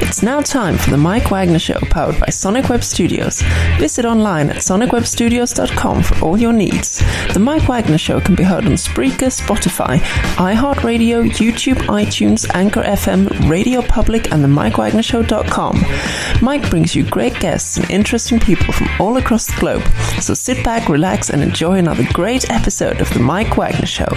It's now time for the Mike Wagner Show, powered by Sonic Web Studios. Visit online at sonicwebstudios.com for all your needs. The Mike Wagner Show can be heard on Spreaker, Spotify, iHeartRadio, YouTube, iTunes, Anchor FM, Radio Public, and the MikeWagnerShow.com. Mike brings you great guests and interesting people from all across the globe. So sit back, relax, and enjoy another great episode of the Mike Wagner Show.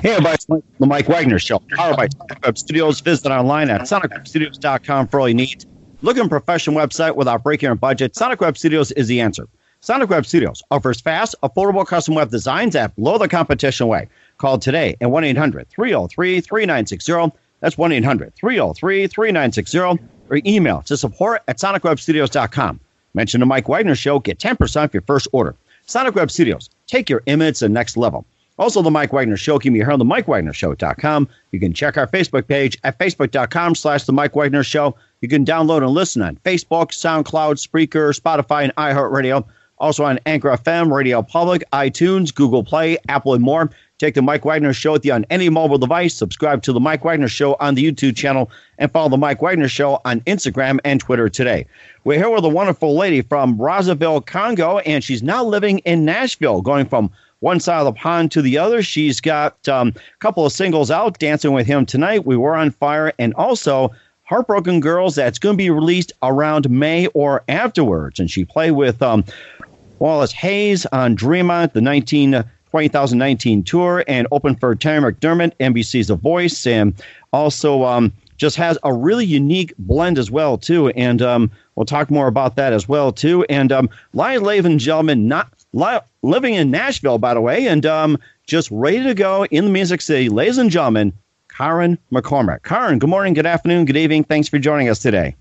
Hey, everybody, it's the Mike Wagner Show, powered by Sonic Web Studios. Visit online at sonicwebstudios.com for all you need. Look at a professional website without breaking your budget. Sonic Web Studios is the answer. Sonic Web Studios offers fast, affordable custom web designs at below the competition way. Call today at 1-800-303-3960. That's 1-800-303-3960. Or email to support at sonicwebstudios.com. Mention the Mike Wagner Show. Get 10% off your first order. Sonic Web Studios. Take your image to the next level. Also, the Mike Wagner Show can be heard on the MikeWagnerShow.com. You can check our Facebook page at facebook.com/the Mike Wagner Show. You can download and listen on Facebook, SoundCloud, Spreaker, Spotify, and iHeartRadio. Also on Anchor FM, Radio Public, iTunes, Google Play, Apple, and more. Take the Mike Wagner Show with you on any mobile device. Subscribe to the Mike Wagner Show on the YouTube channel and follow the Mike Wagner Show on Instagram and Twitter today. We're here with a wonderful lady from Brazzaville, Congo, and she's now living in Nashville, going from one side of the pond to the other. She's got a couple of singles out, Dancing With Him Tonight, We Were on Fire, and also Heartbroken Girls, that's going to be released around May or afterwards. And she played with Wallace Hayes on Dream On, the 2019 tour, and opened for Terry McDermott, NBC's The Voice, and also just has a really unique blend as well, too. And we'll talk more about that as well, too. And ladies and gentlemen, living in Nashville, by the way, and just ready to go in the Music City, ladies and gentlemen, Karen McCormick. Karen, good morning, good afternoon, good evening. Thanks for joining us today.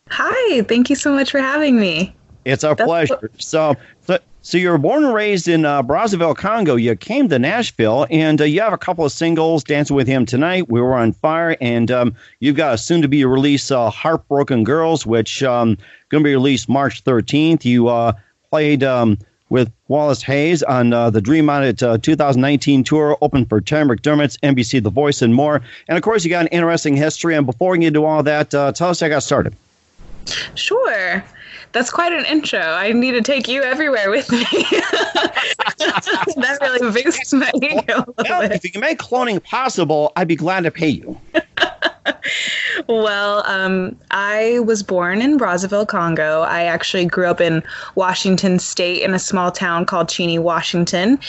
Hi, thank you so much for having me. It's our pleasure. So you were born and raised in Brazzaville, Congo. You came to Nashville, and you have a couple of singles, Dancing With Him Tonight, We Were on Fire, and you've got a soon-to-be release, Heartbroken Girls, which going to be released March 13th. You played with Wallace Hayes on the Dream On It 2019 tour, open for Terry McDermott's NBC The Voice, and more. And, of course, you got an interesting history. And before we get into all that, tell us how you got started. Sure. That's quite an intro. I need to take you everywhere with me. That really boosts my ego. Well, if you can make cloning possible, I'd be glad to pay you. Well, I was born in Brazzaville, Congo. I actually grew up in Washington State in a small town called Cheney, Washington.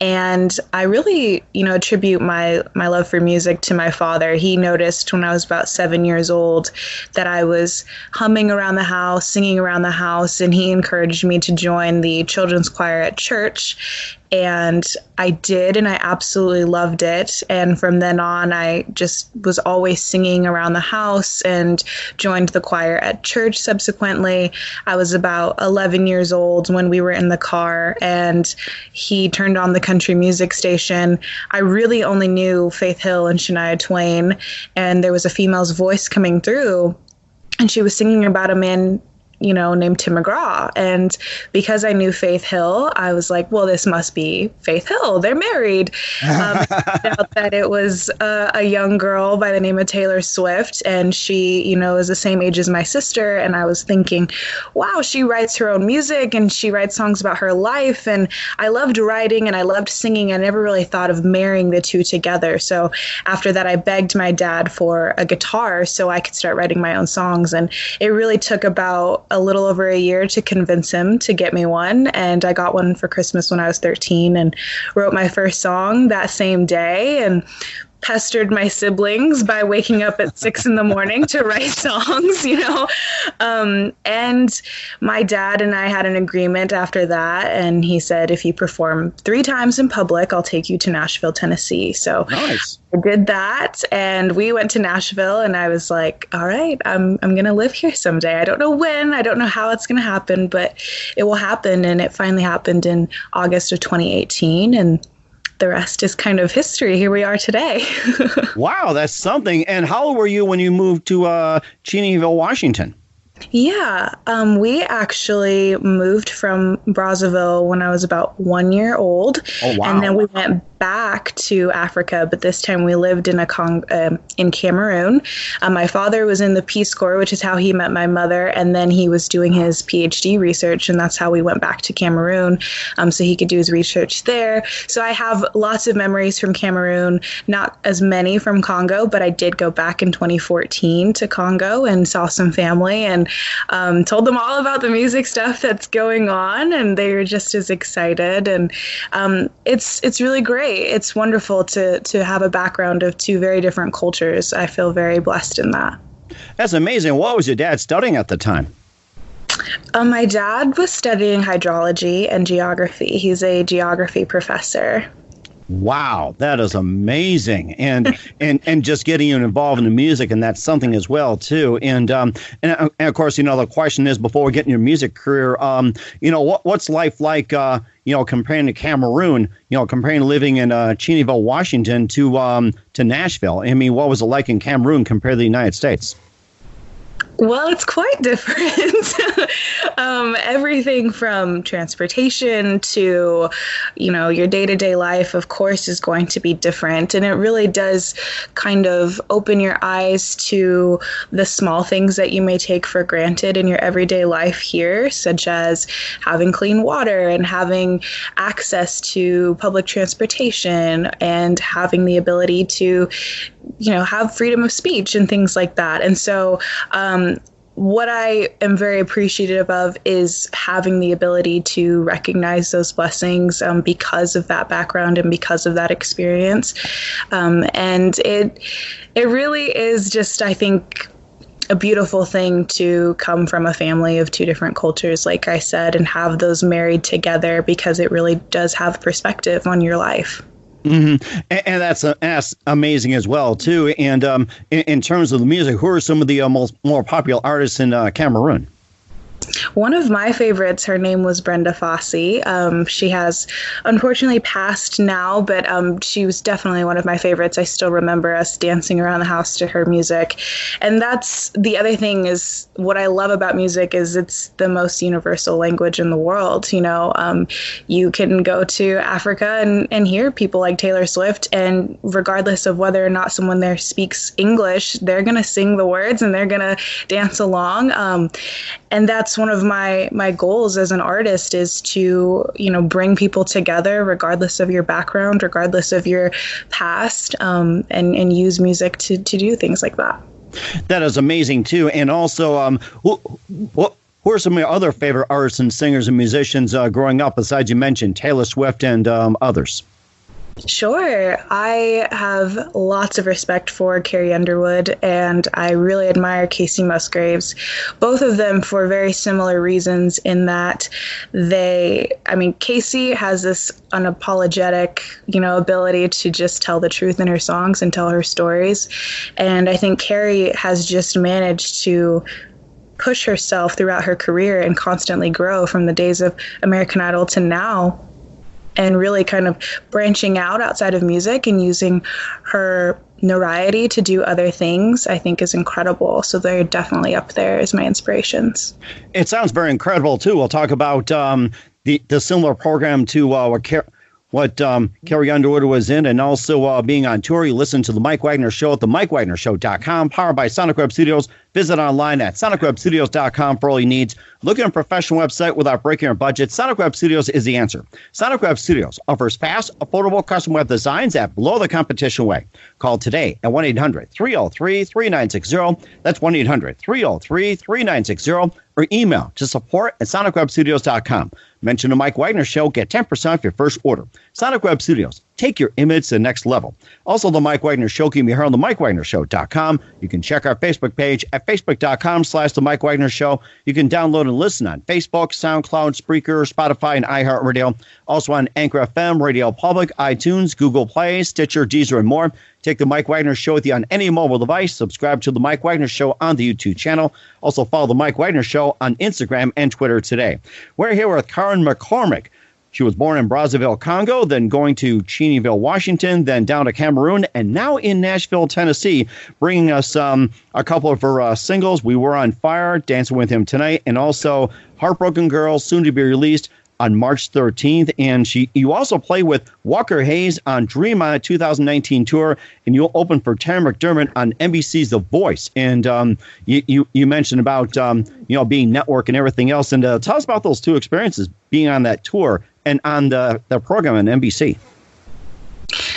And I really, attribute my love for music to my father. He noticed when I was about 7 years old that I was humming around the house, singing around the house, and he encouraged me to join the children's choir at church. And I did, and I absolutely loved it. And from then on, I just was always singing around the house and joined the choir at church subsequently. I was about 11 years old when we were in the car, and he turned on the country music station. I really only knew Faith Hill and Shania Twain, and there was a female's voice coming through, and she was singing about a man named Tim McGraw. And because I knew Faith Hill, I was like, well, this must be Faith Hill. They're married. I found out that it was a young girl by the name of Taylor Swift. And she, is the same age as my sister. And I was thinking, wow, she writes her own music and she writes songs about her life. And I loved writing and I loved singing. I never really thought of marrying the two together. So after that, I begged my dad for a guitar so I could start writing my own songs. And it really took about a little over a year to convince him to get me one. And I got one for Christmas when I was 13 and wrote my first song that same day and pestered my siblings by waking up at 6 a.m. to write songs, and my dad and I had an agreement after that. And he said, if you perform 3 times in public, I'll take you to Nashville, Tennessee. So nice. I did that, and we went to Nashville, and I was like, all right, I'm going to live here someday. I don't know when, I don't know how it's going to happen, but it will happen. And it finally happened in August of 2018. And the rest is kind of history. Here we are today. Wow, that's something. And how old were you when you moved to Cheneyville, Washington? Yeah, we actually moved from Brazzaville when I was about 1 year old. Oh, wow. And then we went back to Africa, but this time we lived in Cameroon. My father was in the Peace Corps, which is how he met my mother, and then he was doing his PhD research, and that's how we went back to Cameroon, so he could do his research there. So I have lots of memories from Cameroon, not as many from Congo, but I did go back in 2014 to Congo and saw some family and told them all about the music stuff that's going on, and they were just as excited. And it's really great. It's wonderful to have a background of two very different cultures. I feel very blessed in that. That's amazing. What was your dad studying at the time? My dad was studying hydrology and geography. He's a geography professor. Wow, that is amazing, and and just getting you involved in the music, and that's something as well too. And of course, the question is, before we get in your music career, what's life like? Comparing to Cameroon, comparing living in Cheneyville, Washington, to Nashville. I mean, what was it like in Cameroon compared to the United States? Well, it's quite different. Everything from transportation to, your day-to-day life, of course, is going to be different. And it really does kind of open your eyes to the small things that you may take for granted in your everyday life here, such as having clean water and having access to public transportation and having the ability to have freedom of speech and things like that. And so what I am very appreciative of is having the ability to recognize those blessings because of that background and because of that experience. And it really is just, I think, a beautiful thing to come from a family of two different cultures, like I said, and have those married together, because it really does have perspective on your life. Mm-hmm. And that's amazing as well, too. And in terms of the music, who are some of the more popular artists in Cameroon? One of my favorites, her name was Brenda Fassie. She has unfortunately passed now, but she was definitely one of my favorites. I still remember us dancing around the house to her music. And that's the other thing, is what I love about music is it's the most universal language in the world. You can go to Africa and hear people like Taylor Swift, and regardless of whether or not someone there speaks English, they're going to sing the words and they're going to dance along. And that's one of my goals as an artist, is to, bring people together regardless of your background, regardless of your past, and use music to do things like that. That is amazing, too. And also, who are some of your other favorite artists and singers and musicians growing up, besides you mentioned Taylor Swift and others? Sure. I have lots of respect for Carrie Underwood, and I really admire Casey Musgraves, both of them for very similar reasons, in that Casey has this unapologetic, ability to just tell the truth in her songs and tell her stories. And I think Carrie has just managed to push herself throughout her career and constantly grow from the days of American Idol to now, and really kind of branching out outside of music and using her notoriety to do other things, I think is incredible. So they're definitely up there as my inspirations. It sounds very incredible, too. We'll talk about the similar program to what Carrie Underwood was in, and also being on tour. You listen to The Mike Wagner Show at themikewagnershow.com, powered by Sonic Web Studios. Visit online at sonicwebstudios.com for all your needs. Look at a professional website without breaking your budget. Sonic Web Studios is the answer. Sonic Web Studios offers fast, affordable custom web designs at below the competition way. Call today at 1-800-303-3960. That's 1-800-303-3960. Or email to support@sonicwebstudios.com. Mention the Mike Wagner Show. Get 10% off your first order. Sonic Web Studios. Take your image to the next level. Also, the Mike Wagner Show can be heard on themikewagnershow.com. You can check our Facebook page at facebook.com/The Mike Wagner Show. You can download and listen on Facebook, SoundCloud, Spreaker, Spotify, and iHeartRadio. Also on Anchor FM, Radio Public, iTunes, Google Play, Stitcher, Deezer, and more. Take the Mike Wagner Show with you on any mobile device. Subscribe to the Mike Wagner Show on the YouTube channel. Also follow the Mike Wagner Show on Instagram and Twitter today. We're here with Karen McCormick, She was born in Brazzaville, Congo, then going to Cheneyville, Washington, then down to Cameroon, and now in Nashville, Tennessee, bringing us a couple of her singles. We Were on Fire, Dancing with Him Tonight, and also Heartbroken Girl, soon to be released on March 13th. And you also play with Walker Hayes on Dream on a 2019 tour, and you'll open for Karen McCormick on NBC's The Voice. And you mentioned about being network and everything else. And tell us about those two experiences, being on that tour and on the program on NBC.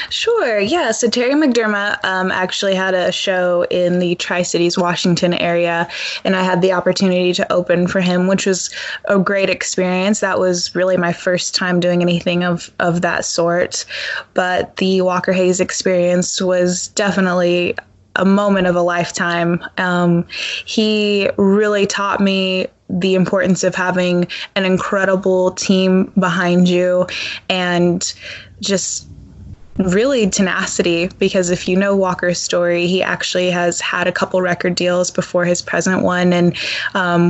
Sure. Yeah. So Terry McDermott actually had a show in the Tri-Cities, Washington area, and I had the opportunity to open for him, which was a great experience. That was really my first time doing anything of that sort. But the Walker Hayes experience was definitely a moment of a lifetime. He really taught me the importance of having an incredible team behind you and just really tenacity, because if you know Walker's story, he actually has had a couple record deals before his present one, and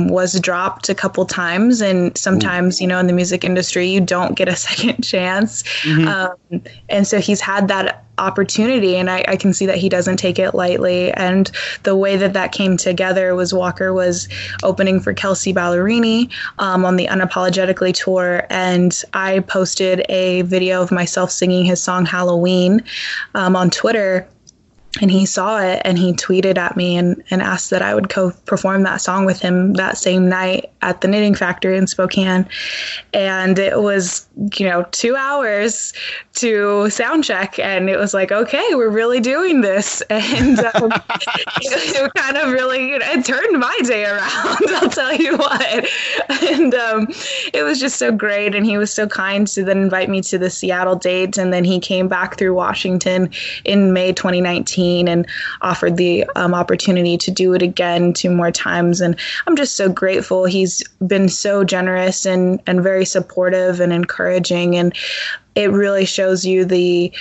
was dropped a couple times. And sometimes, in the music industry, you don't get a second chance. Mm-hmm. And so he's had that opportunity, and I can see that he doesn't take it lightly. And the way that came together was Walker was opening for Kelsey Ballerini on the Unapologetically tour, and I posted a video of myself singing his song Halloween on Twitter. And he saw it, and he tweeted at me and asked that I would perform that song with him that same night at the Knitting Factory in Spokane. And it was, 2 hours to sound check. And it was like, okay, we're really doing this. And it kind of really, it turned my day around, I'll tell you what. And it was just so great. And he was so kind to then invite me to the Seattle date. And then he came back through Washington in May 2019. And offered the opportunity to do it again 2 more times. And I'm just so grateful. He's been so generous and very supportive and encouraging. And it really shows you the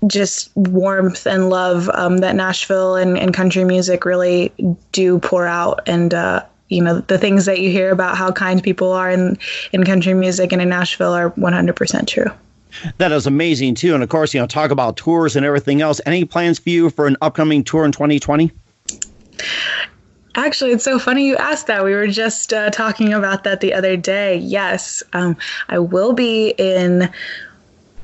just warmth and love that Nashville and country music really do pour out. And the things that you hear about how kind people are in country music and in Nashville are 100% true. That is amazing, too. And, of course, talk about tours and everything else. Any plans for you for an upcoming tour in 2020? Actually, it's so funny you asked that. We were just talking about that the other day. Yes, I will be in,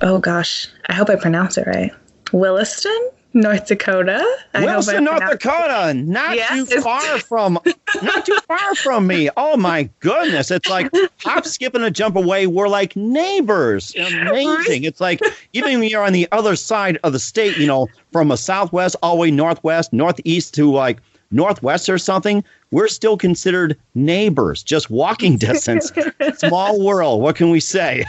oh, gosh, I hope I pronounce it right, Williston, North Dakota. Williston, North Dakota, not too far from me. Oh my goodness. It's like hop, skip, and a jump away. We're like neighbors. Amazing. It's like even when you're on the other side of the state, from a southwest all the way northwest, northeast to like northwest or something, we're still considered neighbors, just walking distance. Small world. What can we say?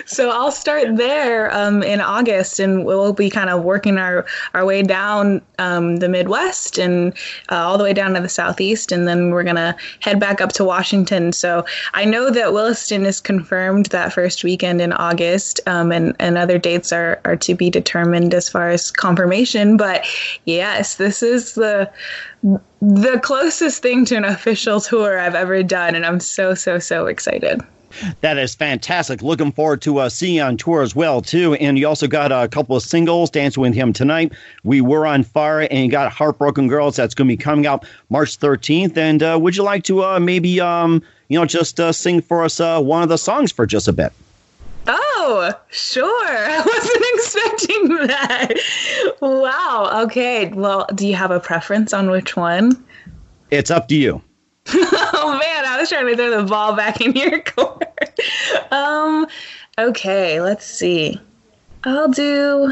So I'll start there in August, and we'll be kind of working our way down the Midwest and all the way down to the Southeast, and then we're going to head back up to Washington. So I know that Williston is confirmed that first weekend in August, and other dates are to be determined as far as confirmation. But yes, this is the closest thing to an official tour I've ever done, and I'm so, so, so excited. That is fantastic. Looking forward to seeing you on tour as well, too. And you also got a couple of singles, Dancing with Him Tonight, We Were on Fire, and you got Heartbroken Girls. That's going to be coming out March 13th. And would you like to maybe, just sing for us one of the songs for just a bit? Oh, sure. I wasn't expecting that. Wow. Okay. Well, do you have a preference on which one? It's up to you. Oh man, I was trying to throw the ball back in your court. Okay, let's see. I'll do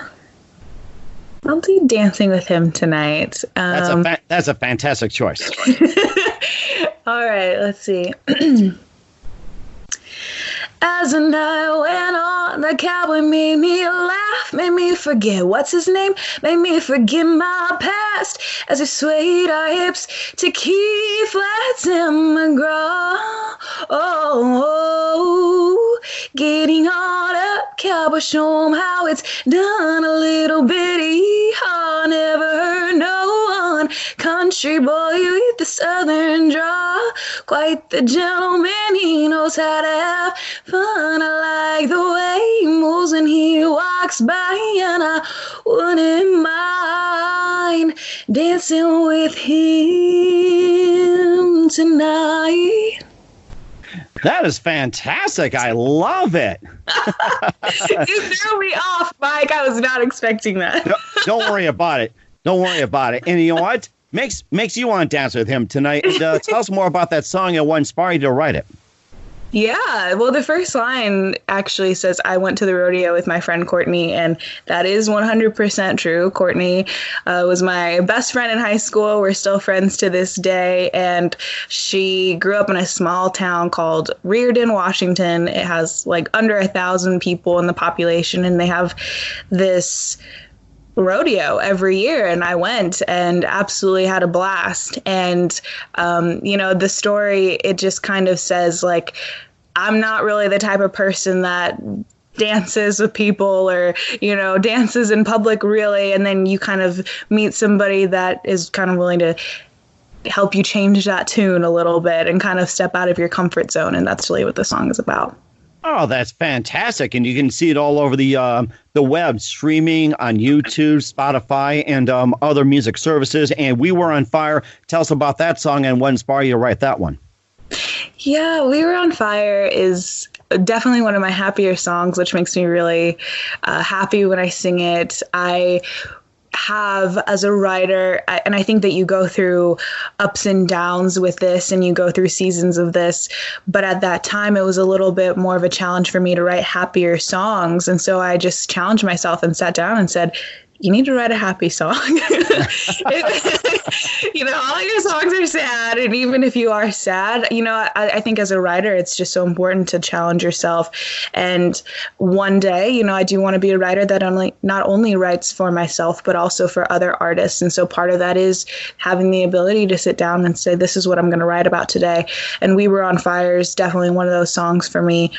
Dancing with Him Tonight. That's a fantastic choice. All right, let's see. As the night went on, the cowboy made me laugh, made me forget what's his name, made me forget my past, as he swayed our hips to Keith Latin McGraw. Oh, getting on up, cowboy, show 'em how it's done. A little bit yeehaw, never heard no one. Country boy with the southern draw, quite the gentleman, he knows knows how to have fun. I like the way he moves when he walks by, and I wouldn't mind dancing with him tonight. That is fantastic. I love it. You threw me off, Mike. I was not expecting that. Don't worry about it. Don't worry about it. And you know what? Makes you want to dance with him tonight. Tell us more about that song and what inspired you to write it. Yeah, well, the first line actually says, I went to the rodeo with my friend Courtney, and that is 100% true. Courtney was my best friend in high school. We're still friends to this day, and she grew up in a small town called Reardon, Washington. It has like under 1,000 people in the population, and they have this rodeo every year, and I went and absolutely had a blast. And the story, it just kind of says, like, I'm not really the type of person that dances with people or dances in public, really. And then you kind of meet somebody that is kind of willing to help you change that tune a little bit and kind of step out of your comfort zone, and that's really what the song is about. Oh, that's fantastic. And you can see it all over the web, streaming on YouTube, Spotify, and other music services. And We Were on Fire. Tell us about that song and what inspired you to write that one. Yeah, We Were on Fire is definitely one of my happier songs, which makes me really happy when I sing it. I have, as a writer, and I think that you go through ups and downs with this, and you go through seasons of this, but at that time it was a little bit more of a challenge for me to write happier songs. And so I just challenged myself and sat down and said, you need to write a happy song. All your songs are sad. And even if you are sad, I think as a writer, it's just so important to challenge yourself. And one day, I do want to be a writer that not only writes for myself, but also for other artists. And so part of that is having the ability to sit down and say, this is what I'm going to write about today. And We Were on Fire is definitely one of those songs for me.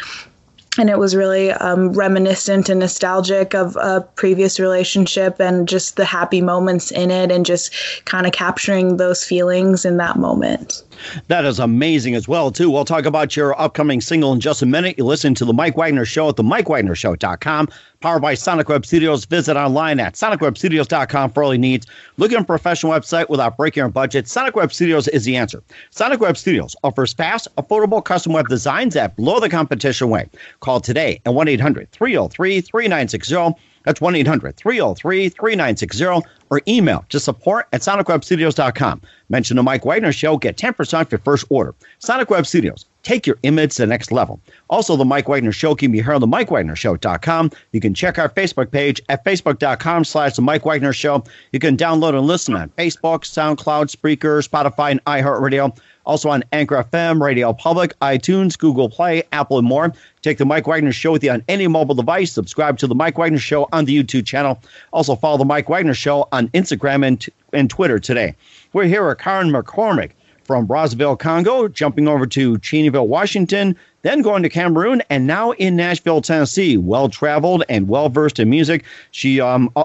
And it was really reminiscent and nostalgic of a previous relationship and just the happy moments in it and just kind of capturing those feelings in that moment. That is amazing as well, too. We'll talk about your upcoming single in just a minute. You listen to The Mike Wagner Show at themikewagnershow.com. Powered by Sonic Web Studios. Visit online at sonicwebstudios.com for all your needs. Looking for a professional website without breaking your budget? Sonic Web Studios is the answer. Sonic Web Studios offers fast, affordable custom web designs that blow the competition away. Call today at 1-800-303-3960. That's 1-800-303-3960, or email to support@sonicwebstudios.com. Mention The Mike Wagner Show. Get 10% off your first order. Sonic Web Studios. Take your image to the next level. Also, The Mike Wagner Show can be heard on themikewagnershow.com. You can check our Facebook page at facebook.com/The Mike Wagner Show. You can download and listen on Facebook, SoundCloud, Spreaker, Spotify, and iHeartRadio. Also on Anchor FM, Radio Public, iTunes, Google Play, Apple, and more. Take The Mike Wagner Show with you on any mobile device. Subscribe to The Mike Wagner Show on the YouTube channel. Also follow The Mike Wagner Show on Instagram and Twitter today. We're here with Karen McCormick from Brazzaville, Congo, jumping over to Cheneyville, Washington, then going to Cameroon, and now in Nashville, Tennessee. Well-traveled and well-versed in music.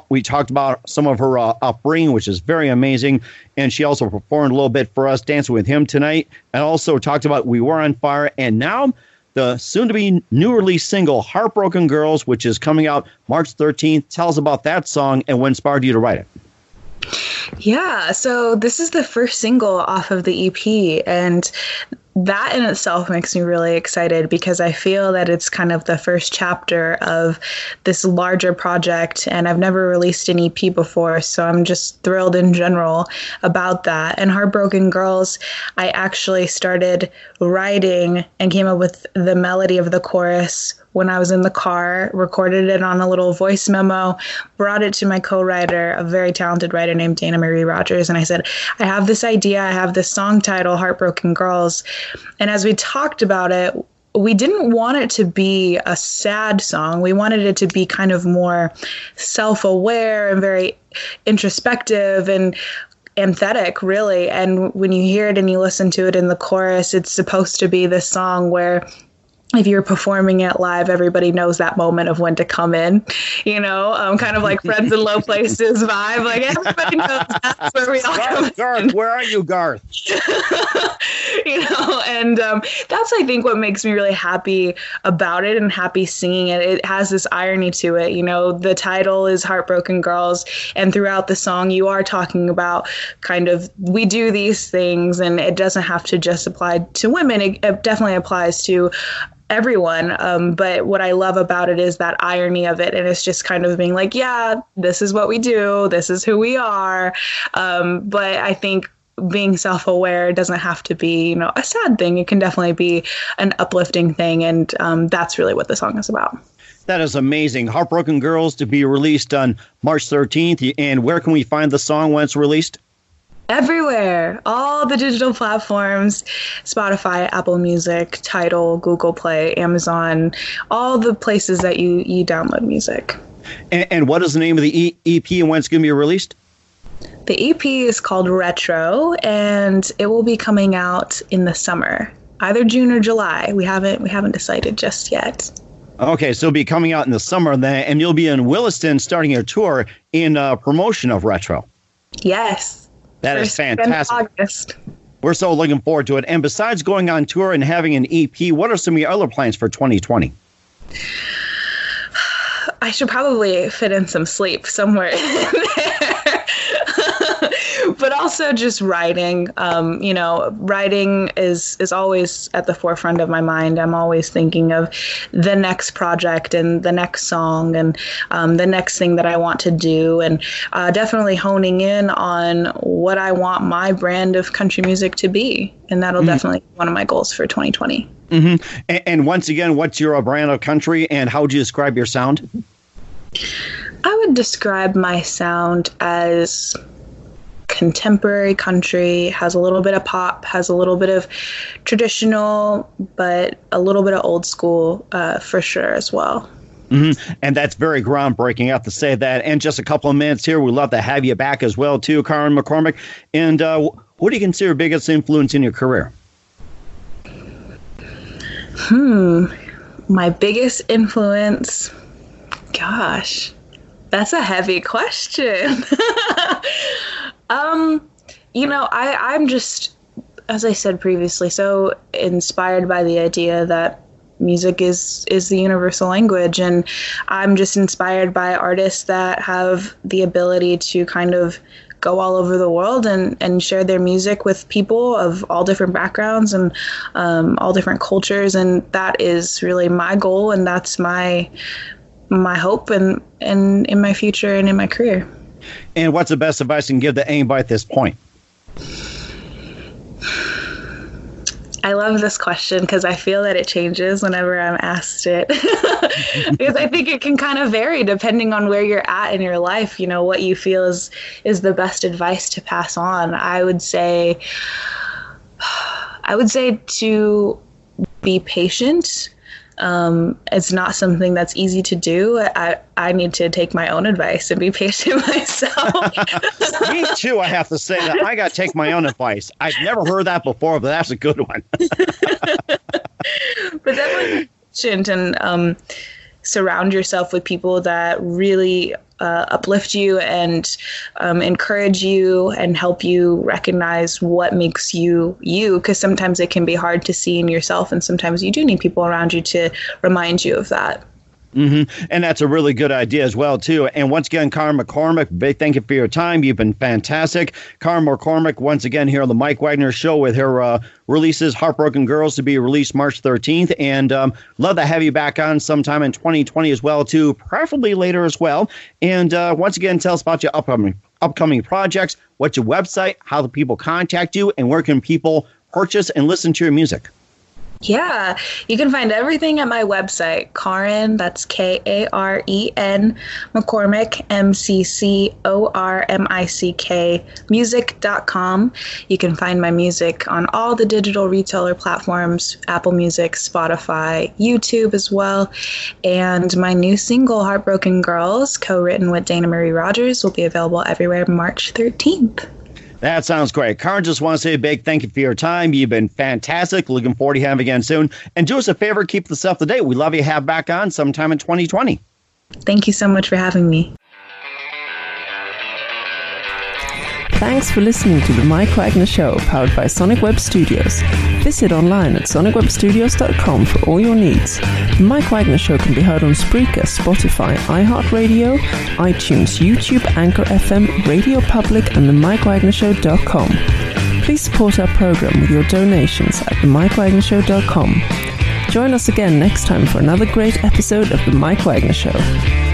We talked about some of her upbringing, which is very amazing, and she also performed a little bit for us, dancing with him tonight, and also talked about We Were on Fire, and now the soon-to-be new release single, Heartbroken Girls, which is coming out March 13th. Tell us about that song and what inspired you to write it. Yeah, so this is the first single off of the EP, and that in itself makes me really excited because I feel that it's kind of the first chapter of this larger project, and I've never released an EP before, so I'm just thrilled in general about that. And Heartbroken Girls, I actually started writing and came up with the melody of the chorus when I was in the car, recorded it on a little voice memo, brought it to my co-writer, a very talented writer named Dana Marie Rogers, and I said, I have this idea, I have this song title, Heartbroken Girls. And as we talked about it, we didn't want it to be a sad song. We wanted it to be kind of more self-aware and very introspective and empathetic, really. And when you hear it and you listen to it in the chorus, it's supposed to be this song where if you're performing it live, everybody knows that moment of when to come in, kind of like Friends in Low Places vibe. Like everybody knows that's where we all come Garth, where are you, Garth? And that's, I think, what makes me really happy about it and happy singing it. It has this irony to it. The title is Heartbroken Girls, and throughout the song, you are talking about kind of, we do these things, and it doesn't have to just apply to women. It definitely applies to everyone. But what I love about it is that irony of it. And it's just kind of being like, yeah, this is what we do. This is who we are. But I think being self-aware doesn't have to be, a sad thing. It can definitely be an uplifting thing. And that's really what the song is about. That is amazing. Heartbroken Girls to be released on March 13th. And where can we find the song when it's released? Everywhere, all the digital platforms, Spotify, Apple Music, Tidal, Google Play, Amazon, all the places that you download music. And what is the name of the EP and when it's going to be released? The EP is called Retro, and it will be coming out in the summer, either June or July. We haven't decided just yet. Okay, so it'll be coming out in the summer then, and you'll be in Williston starting your tour in promotion of Retro. Yes. That is fantastic. August. We're so looking forward to it. And besides going on tour and having an EP, what are some of your other plans for 2020? I should probably fit in some sleep somewhere in there. But also just writing. Writing is always at the forefront of my mind. I'm always thinking of the next project and the next song and the next thing that I want to do, and definitely honing in on what I want my brand of country music to be. And that'll definitely be one of my goals for 2020. Mm-hmm. And once again, what's your brand of country, and how would you describe your sound? I would describe my sound as contemporary country, has a little bit of pop, has a little bit of traditional, but a little bit of old school for sure as well. Mm-hmm. And that's very groundbreaking, I have to say that. And just a couple of minutes here, we'd love to have you back as well, too, Karen McCormick. And what do you consider your biggest influence in your career? My biggest influence, gosh, that's a heavy question. I'm just, as I said previously, so inspired by the idea that music is the universal language. And I'm just inspired by artists that have the ability to kind of go all over the world and share their music with people of all different backgrounds and all different cultures. And that is really my goal. And that's my hope and in my future and in my career. And what's the best advice you can give to anybody at this point? I love this question because I feel that it changes whenever I'm asked it. Because I think it can kind of vary depending on where you're at in your life, what you feel is the best advice to pass on. I would say to be patient. It's not something that's easy to do. I need to take my own advice and be patient myself. Me too, I have to say that. I got to take my own advice. I've never heard that before, but that's a good one. But definitely be patient and surround yourself with people that really uplift you and encourage you and help you recognize what makes you you, because sometimes it can be hard to see in yourself, and sometimes you do need people around you to remind you of that. Mm-hmm. And that's a really good idea as well, too. And once again, Karen McCormick, big thank you for your time. You've been fantastic. Karen McCormick, once again, here on the Mike Wagner Show with her releases, Heartbroken Girls, to be released March 13th. And love to have you back on sometime in 2020 as well, too, preferably later as well. And once again, tell us about your upcoming projects, what's your website, how do people contact you, and where can people purchase and listen to your music? Yeah, you can find everything at my website, Karen, that's Karen, McCormick, McCormick, music.com. You can find my music on all the digital retailer platforms, Apple Music, Spotify, YouTube as well. And my new single, Heartbroken Girls, co-written with Dana Marie Rogers, will be available everywhere March 13th. That sounds great. Karen, just want to say a big thank you for your time. You've been fantastic. Looking forward to having you again soon. And do us a favor, keep this up to date. We'd love you to have back on sometime in 2020. Thank you so much for having me. Thanks for listening to The Mike Wagner Show, powered by Sonic Web Studios. Visit online at sonicwebstudios.com for all your needs. The Mike Wagner Show can be heard on Spreaker, Spotify, iHeartRadio, iTunes, YouTube, Anchor FM, Radio Public, and themikewagnershow.com. Please support our program with your donations at themikewagnershow.com. Join us again next time for another great episode of The Mike Wagner Show.